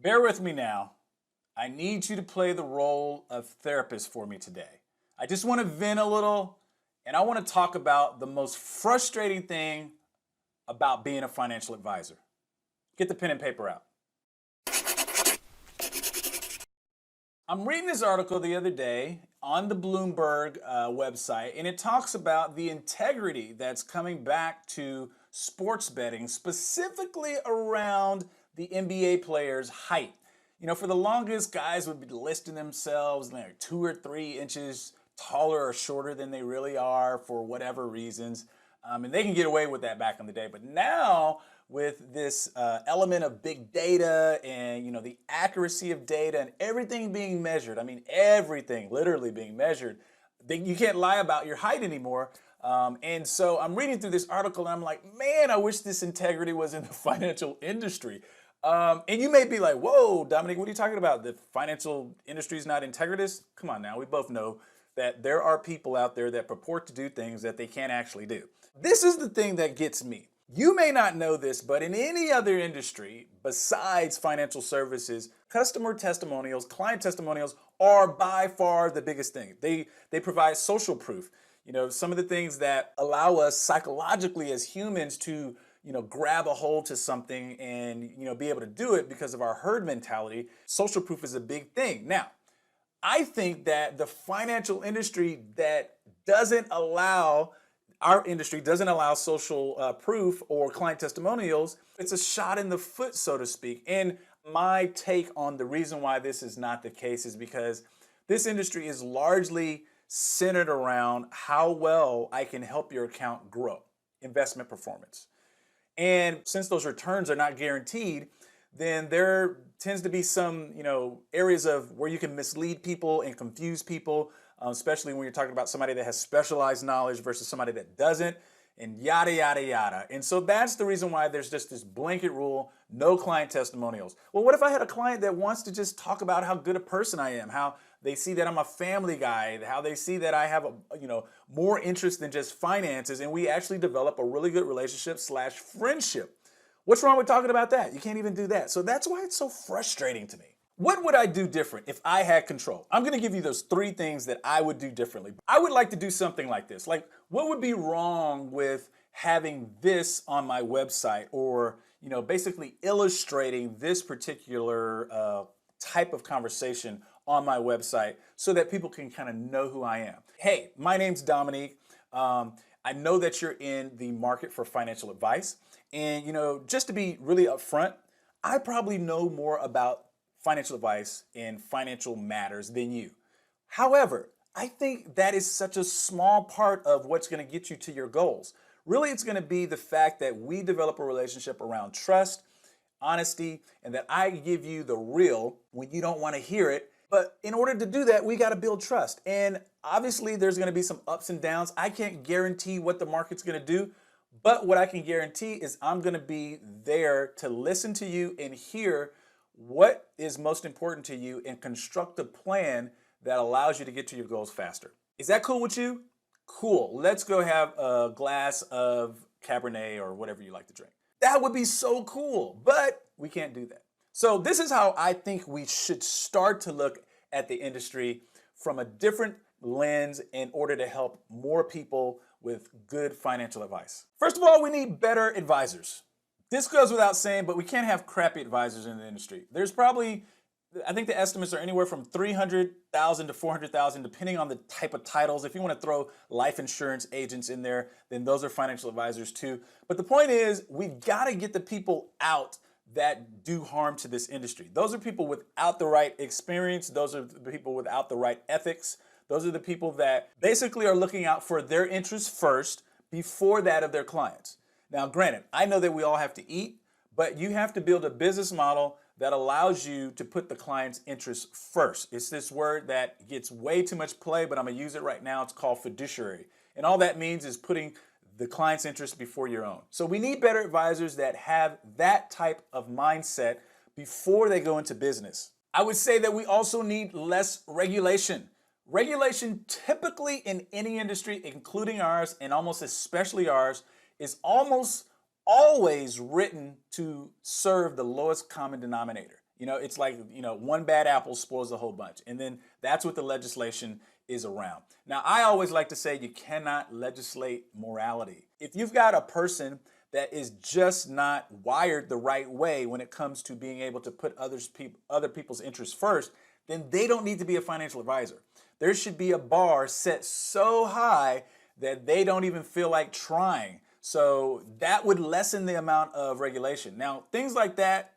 Bear with me now. I need you to play the role of therapist for me today. I just want to vent a little and I want to talk about the most frustrating thing about being a financial advisor. Get the pen and paper out. I'm reading this article the other day on the Bloomberg website, and it talks about the integrity that's coming back to sports betting, specifically around the NBA players' height. You know, for the longest, guys would be listing themselves like 2 or 3 inches taller or shorter than they really are for whatever reasons. And they can get away with that back in the day. But now, with this element of big data and the accuracy of data and everything being measured, I mean everything literally being measured, you can't lie about your height anymore. And so I'm reading through this article and I'm like, man, I wish this integrity was in the financial industry. And you may be like, whoa, Dominique, what are you talking about? The financial industry is not integritous? Come on now, we both know that there are people out there that purport to do things that they can't actually do. This is the thing that gets me. You may not know this, but in any other industry besides financial services, customer testimonials, client testimonials are by far the biggest thing. They provide social proof. Some of the things that allow us psychologically as humans to grab a hold to something and be able to do it because of our herd mentality. Social proof is a big thing. Now, I think that the financial industry that doesn't allow our industry doesn't allow social proof or client testimonials, it's a shot in the foot, so to speak. And my take on the reason why this is not the case is because this industry is largely centered around how well I can help your account grow, investment performance. And since those returns are not guaranteed, then there tends to be some, areas of where you can mislead people and confuse people, especially when you're talking about somebody that has specialized knowledge versus somebody that doesn't, and yada, yada, yada. And so that's the reason why there's just this blanket rule, no client testimonials. Well, what if I had a client that wants to just talk about how good a person I am, how they see that I'm a family guy, how they see that I have more interest than just finances, and we actually develop a really good relationship / friendship. What's wrong with talking about that? You can't even do that. So that's why it's so frustrating to me. What would I do different if I had control? I'm going to give you those 3 things that I would do differently. I would like to do something like this. Like, what would be wrong with having this on my website, or, basically illustrating this particular type of conversation on my website so that people can kind of know who I am? Hey, my name's Dominique. I know that you're in the market for financial advice. And, just to be really upfront, I probably know more about financial advice and financial matters than you. However, I think that is such a small part of what's going to get you to your goals. Really, it's going to be the fact that we develop a relationship around trust, honesty, and that I give you the real when you don't want to hear it. But in order to do that, we got to build trust. And obviously, there's going to be some ups and downs. I can't guarantee what the market's going to do. But what I can guarantee is I'm going to be there to listen to you and hear what is most important to you and construct a plan that allows you to get to your goals faster. Is that cool with you? Cool. Let's go have a glass of Cabernet or whatever you like to drink. That would be so cool, but we can't do that. So this is how I think we should start to look at the industry from a different lens in order to help more people with good financial advice. First of all, we need better advisors. This goes without saying, but we can't have crappy advisors in the industry. There's probably, I think the estimates are anywhere from 300,000 to 400,000, depending on the type of titles. If you want to throw life insurance agents in there, then those are financial advisors too. But the point is, we've got to get the people out that do harm to this industry. Those are people without the right experience. Those are the people without the right ethics. Those are the people that basically are looking out for their interests first before that of their clients. Now, granted, I know that we all have to eat, but you have to build a business model that allows you to put the client's interests first. It's this word that gets way too much play, but I'm gonna use it right now. It's called fiduciary. And all that means is putting the client's interest before your own. So we need better advisors that have that type of mindset before they go into business. I would say that we also need less regulation. Regulation typically in any industry, including ours and almost especially ours, is almost always written to serve the lowest common denominator. You know, it's like, you know, one bad apple spoils the whole bunch. And then that's what the legislation is around. Now, I always like to say you cannot legislate morality. If you've got a person that is just not wired the right way when it comes to being able to put other people's interests first, then they don't need to be a financial advisor. There should be a bar set so high that they don't even feel like trying. So that would lessen the amount of regulation. Now, things like that,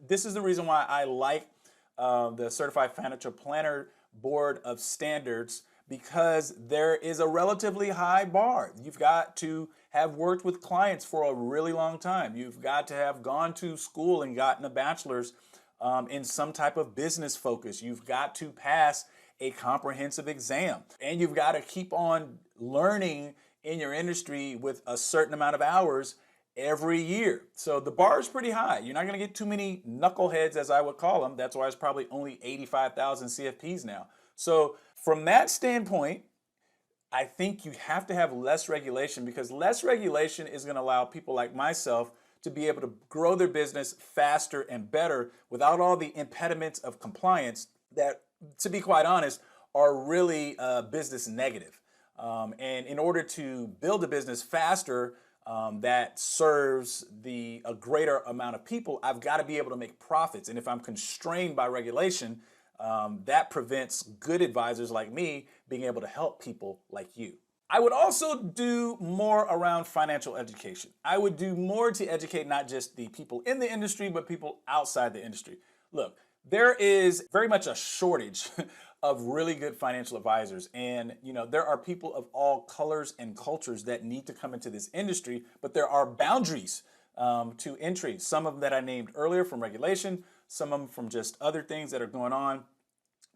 this is the reason why I like the Certified Financial Planner Board of Standards, because there is a relatively high bar. You've got to have worked with clients for a really long time. You've got to have gone to school and gotten a bachelor's in some type of business focus. You've got to pass a comprehensive exam, and you've got to keep on learning in your industry with a certain amount of hours every year. So the bar is pretty high. You're not going to get too many knuckleheads, as I would call them. That's why it's probably only 85,000 CFPs now. So from that standpoint, I think you have to have less regulation, because less regulation is going to allow people like myself to be able to grow their business faster and better without all the impediments of compliance that, to be quite honest, are really business negative. And in order to build a business faster that serves a greater amount of people, I've got to be able to make profits. And if I'm constrained by regulation, that prevents good advisors like me being able to help people like you. I would also do more around financial education. I would do more to educate not just the people in the industry, but people outside the industry. Look, there is very much a shortage of really good financial advisors. And, you know, there are people of all colors and cultures that need to come into this industry, but there are boundaries to entry. Some of them that I named earlier from regulation, some of them from just other things that are going on.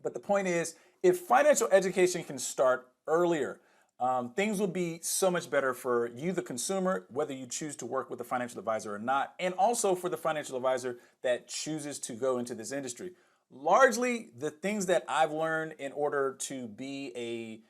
But the point is, if financial education can start earlier, things will be so much better for you, the consumer, whether you choose to work with a financial advisor or not, and also for the financial advisor that chooses to go into this industry. Largely, the things that I've learned in order to be a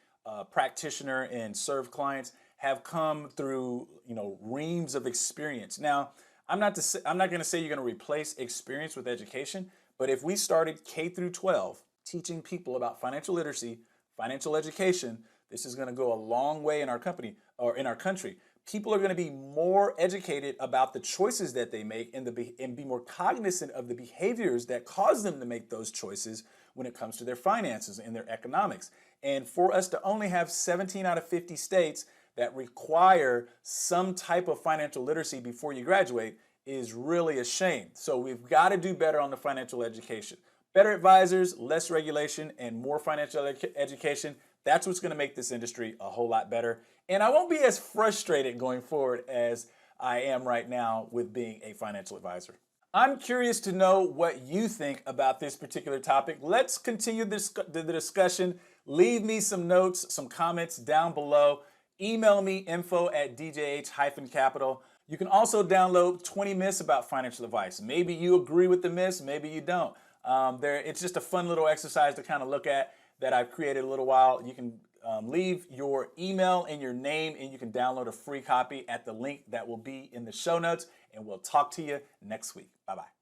practitioner and serve clients have come through, you know, reams of experience. Now, I'm not going to say you're going to replace experience with education, but if we started K through 12 teaching people about financial literacy, financial education, this is going to go a long way in our company or in our country. People are going to be more educated about the choices that they make and be more cognizant of the behaviors that cause them to make those choices when it comes to their finances and their economics. And for us to only have 17 out of 50 states that require some type of financial literacy before you graduate is really a shame. So we've got to do better on the financial education. Better advisors, less regulation, and more financial education. That's what's going to make this industry a whole lot better. And I won't be as frustrated going forward as I am right now with being a financial advisor. I'm curious to know what you think about this particular topic. Let's continue the discussion. Leave me some notes, some comments down below. Email me info@djh-capital. You can also download 20 myths about financial advice. Maybe you agree with the myths, maybe you don't. It's just a fun little exercise to kind of look at that I've created a little while. You can leave your email and your name, and you can download a free copy at the link that will be in the show notes, and we'll talk to you next week. Bye-bye.